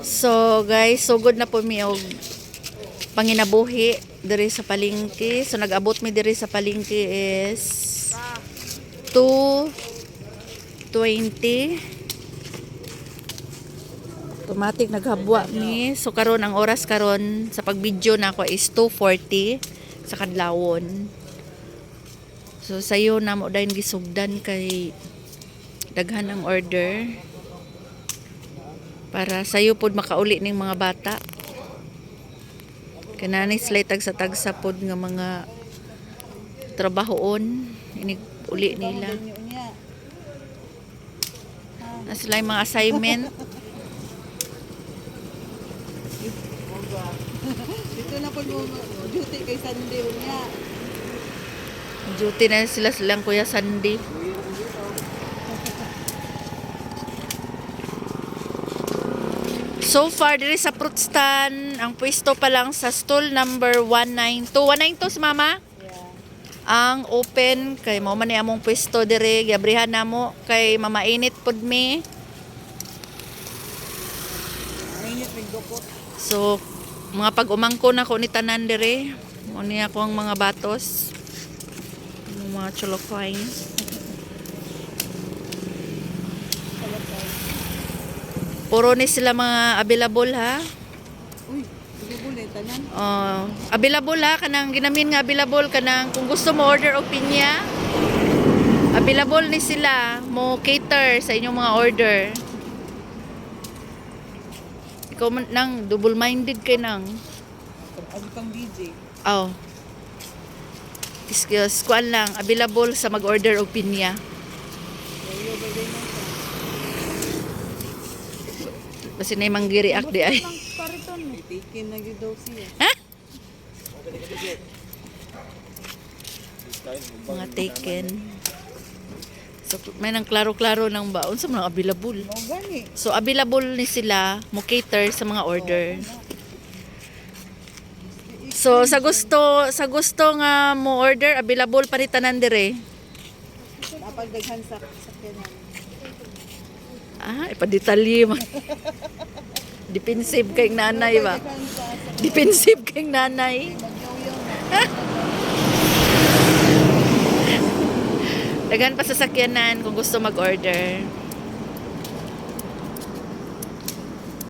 So guys, sugod na po mi og panginabuhi diri sa palengke. So nag-abot mi diri sa palengke is 2:20. Automatic naghabwa mi. So karon ang oras karon sa pagbidyo na ako is 2:40 sa kadlawon. So sayo na mo dayon gisugdan kay daghan ang order para sayo pod makauli ning mga bata. Kanani sila tagsa pod nga mga trabahoon inig uli nila. Na sila yung mga assignment. Dito na po mo duty kay Sunday niya. Duty na sila silang Kuya Sandy. So far, diri sa fruit stand, ang pwesto pa lang sa stall number 192. 192 si Mama? Yeah. Ang open, kay mo man ni among pwesto diri, gabrihan na mo, kay mamainit pod mi. Mainit ning dukot. So, mga pag-umangko na ko ni tanan diri. Mo ni ako ang mga batos. Mga cholokwine. Puro ni sila mga available ha. Uy, bubulay tanan. Available ha kanang ginamin nga available kanang kung gusto mo order og pinya. Available ni sila mo cater sa inyong mga order. Ikaw man nang double minded kay nang. Agi pang DJ. Oh. Excuse, kuan lang available sa mag-order og pinya. Kasi na yung manggiri-react di ay. Kariton mo. Itikin na gyud daw siya. Ha? Mga taken. So, may nang klaro-klaro ng baon sa mga available. Mao gani. So, available ni sila mo cater sa mga order. So, sa gusto nga mo order, available pa rin tanan dire. Napagdaghan sa sakyanan. Ipadetalye man. Defensive kay nanay ba? Defensive kay nanay. Daghan pa sa sakyanan kung gusto mag-order.